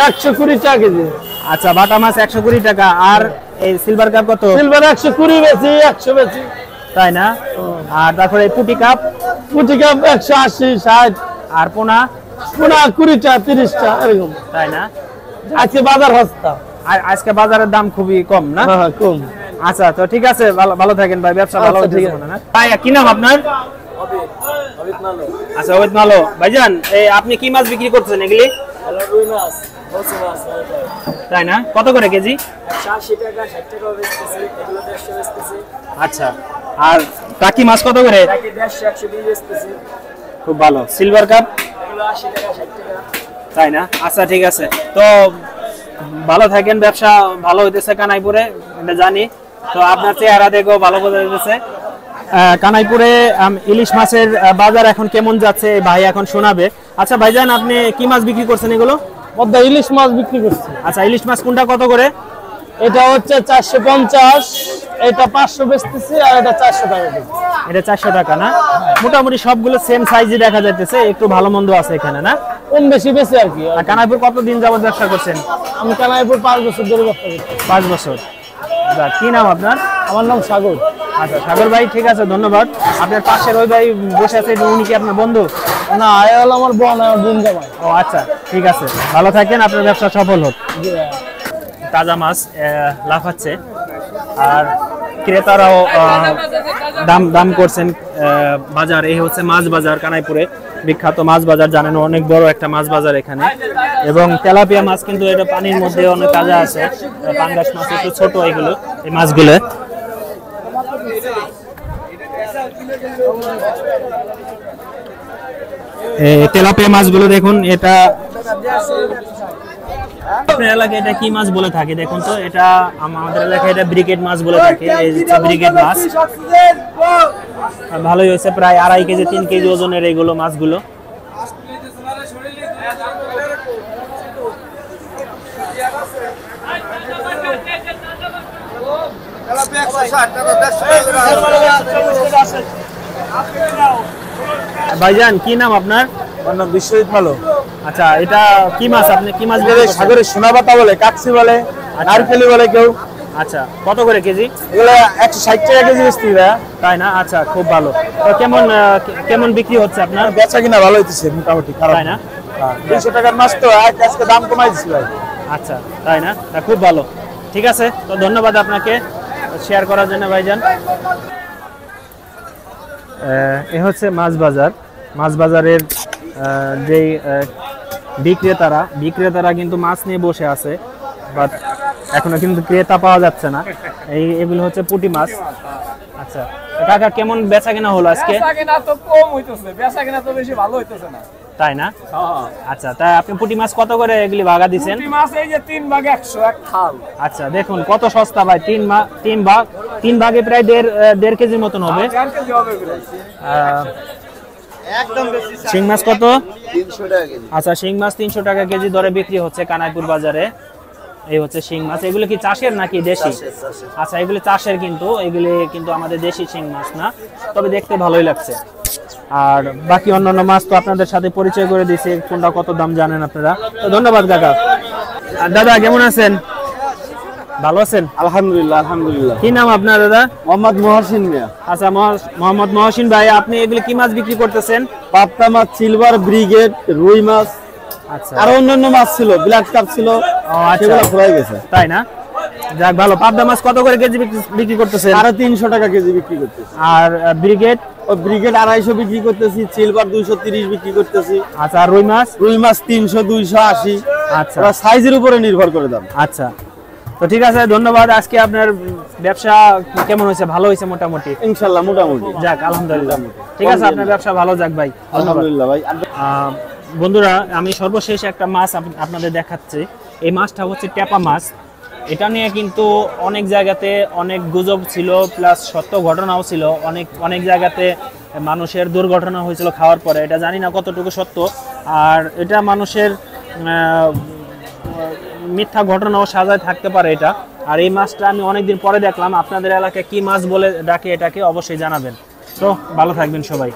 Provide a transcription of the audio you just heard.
120 টাকা কেজি। আচ্ছা, বাটা মাছ 120 টাকা। আর এই সিলভার কাপ কত? সিলভার 120 বেশি, 100 বেশি। তাই না? আর তারপরে পুঁটি কাপ? পুঁটি কাপ 180, 60। আর পোনা? পোনা 20 টাকা, 30 টাকা এরকম। তাই না? আজকে বাজার সস্তা। আজকে বাজারের দাম খুবই কম না? হ্যাঁ, কম। আচ্ছা, তো ঠিক আছে, ভালো থাকেন ভাই, ব্যবসা ভালো ঠিক হচ্ছে আছে না? ভাই, কি নাম আপনার? আচ্ছা, ওয়েট মালো। ভাইজান, এই আপনি কি মাছ বিক্রি করতেছেন এগুলি? রুই মাছ, বলছি মাছ। তাই না? কত করে কেজি? 180 টাকা, 60 টাকা বেচতেছি, এগুলো 150 বেচতেছি। আচ্ছা, আর টাকি মাছ কত করে? টাকি 150, 120 বেচতেছি। খুব ভালো। Silver cup? এগুলো 80 টাকা, 60 টাকা। তাই না? আচ্ছা, ঠিক আছে। তো ভালো থাকেন, ব্যবসা ভালো হইতেছে কানাইপুরে, এটা জানি। তো আপনার চেহারা দেখেও ভালো বোঝা যাচ্ছে। কানাইপুরে ইলিশ মাছের বাজার এখন কেমন যাচ্ছে ভাই এখন শোনাবে। আচ্ছা ভাইজান, আপনি কি মাছ বিক্রি করছেন এগুলো? পদ্মা ইলিশ মাছ বিক্রি করছে। আচ্ছা, ইলিশ মাছ কোনটা কত করে? এটা হচ্ছে 450, এটা 500 বেচতেছি, আর এটা 400 টাকা কেজি। এটা 400 টাকা না? মোটামুটি সবগুলো সেম সাইজে দেখা যাইতেছে, একটু ভালো মন্দ আছে এখানে না? কম বেশি বেশি আর কি। আর কানাইপুর কতদিন যাবত ব্যবসা করছেন? আমি কানাইপুর 5 বছর ধরে ব্যবসা করছি। 5 বছর। কি নাম আপনার? আমার নাম সাগর। আচ্ছা সাগর ভাই, ঠিক আছে, ধন্যবাদ। আপনার পাশের ওই ভাই বসে আছে, উনি কি আপনার বন্ধু? না, এ হলো আমার বোন, আমার বোন জামাই। ও আচ্ছা, ঠিক আছে, ভালো থাকেন, আপনার ব্যবসা সফল হোক। তাজা মাছ লাফাচ্ছে, আর ক্রেতারাও দাম করছেন বাজার। এই হচ্ছে মাছ বাজার, কানাইপুরে বিখ্যাত মাছ বাজার, জানেন, অনেক বড় একটা মাছ বাজার এখানে। এবং তেলাপিয়া মাছ কিন্তু এটা পানির মধ্যে অনেক তাজা আছে, পাঙ্গাস মাছ একটু ছোট এগুলো, এই মাছগুলো। তেলাপিয়া মাছগুলো দেখুন, এটা আপনার এলাকায় এটা কি মাছ বলে থাকে দেখুন তো? এটা আমাদের এলাকায় এটা ব্রিগেড মাছ বলে থাকে। এই যে ব্রিগেড মাছ, ভালোই হয়েছে, প্রায় 2.5 কেজি 3 কেজি ওজনের এইগুলো মাছগুলো। ভাইজান, কি নাম আপনার? আমার নাম বিশ্বজিৎ মালো। আচ্ছা, এটা কি মাছ? আপনি কি মাছ? সাগরের সোনাপাতা বলে, কাকসি বলে, নারকেলি বলে কেউ। আচ্ছা, কত করে কেজি? এগুলো 160 টাকা কেজি বেচতে। তাই না? আচ্ছা, খুব ভালো। তো কেমন বিক্রি হচ্ছে আপনার? বেচা কিনা ভালো হইতেছে মোটামুটি, তাই না? 200 টাকার মাছ তো আজকে দাম কমাই দিছি ভাই। আচ্ছা, তাই না? খুব ভালো, ঠিক আছে। তো ধন্যবাদ আপনাকে শেয়ার করার জন্য ভাইজান। এ হচ্ছে মাছ বাজার। মাছ বাজারের যেই বিক্রেতারা কিন্তু মাছ নিয়ে বসে আছে, বাট এখনো কিন্তু ক্রেতা পাওয়া যাচ্ছে না। এগুলো হচ্ছে পুঁটি মাছ। আচ্ছা কাকা, কেমন বেচা কেনা হলো আজকে? বেচা কেনা তো কম হইতেছে, বেচা কেনা তো বেশি ভালো হইতেছে না। তাই না? আচ্ছা, তাই আপনি পুঁটি মাছ কত করে এগুলি ভাগা দিচ্ছেন? পুঁটি মাছ এই যে 3 ভাগে 100 এক থাল। আচ্ছা, দেখুন কত সস্তা ভাই, 3 ভাগে প্রায় 1.5 কেজির মতন হবে। 4 কেজি হবে প্রায়। একদম বেশি। শিং মাছ কত? 300 টাকা কেজি। আচ্ছা, শিং মাছ 300 টাকা কেজি দরে বিক্রি হচ্ছে কানাইপুর বাজারে। এই হচ্ছে শিং মাছ। এগুলো কি চাষের নাকি দেশি? আচ্ছা, এগুলি চাষের, কিন্তু এগুলি কিন্তু আমাদের দেশি শিং মাছ না, তবে দেখতে ভালোই লাগছে। আর বাকি অন্যান্য মাছ তো আপনাদের সাথে পরিচয় করে দিয়েছি, কোনটা কত দাম জানেন আপনারা। তো ধন্যবাদ কাকা। আর দাদা, কেমন আছেন? ভালো আছেন? আলহামদুলিল্লাহ, আলহামদুলিল্লাহ। কি নাম আপনার দাদা? মোহাম্মদ মহসিন মিয়া। আচ্ছা, মোহাম্মদ মহসিন ভাই, আপনি এগুলি কি মাছ বিক্রি করতেছেন? পাবদা মাছ, সিলভার, ব্রিগেড, রুই মাছ, আচ্ছা, আর অন্যান্য মাছ ছিল, ব্ল্যাক কাপ ছিল, সেগুলো ফুরাই গেছে। তাই না? যাক, ভালো। পাবদা মাছ কত করে কেজি বিক্রি করতেছেন? 350 টাকা কেজি বিক্রি করতেছি। আর ব্রিগেড? ব্রিগেড 250 বিক্রি করতেছি, সিলভার 230 বিক্রি করতেছি। আচ্ছা, আর রুই মাছ? রুই মাছ 300, 280। আচ্ছা, ওরা সাইজের উপরে নির্ভর করে দাম। আচ্ছা, তো ঠিক আছে, ধন্যবাদ। আজকে আপনার ব্যবসা কেমন হয়েছে? ভালো হয়েছে মোটামুটি? ইনশাআল্লাহ মোটামুটি। যাক, আলহামদুলিল্লাহ, ঠিক আছে, আপনার ব্যবসা ভালো যাক ভাই। আলহামদুলিল্লাহ ভাই। বন্ধুরা, আমি সর্বশেষ একটা মাছ আপনাদের দেখাচ্ছি। এই মাছটা হচ্ছে ট্যাপা মাছ। এটা নিয়ে কিন্তু অনেক জায়গাতে অনেক গুজব ছিল, প্লাস সত্য ঘটনাও ছিল। অনেক জায়গাতে মানুষের দুর্ঘটনা হয়েছিল খাওয়ার পরে, এটা জানি না কতটুকু সত্য। আর এটা মানুষের মিথ্যা ঘটনাও সাজায় থাকতে পারে এটা। আর এই মাছটা আমি অনেকদিন পরে দেখলাম। আপনাদের এলাকায় কি মাছ বলে ডাকে এটাকে অবশ্যই জানাবেন। তো ভালো থাকবেন সবাই।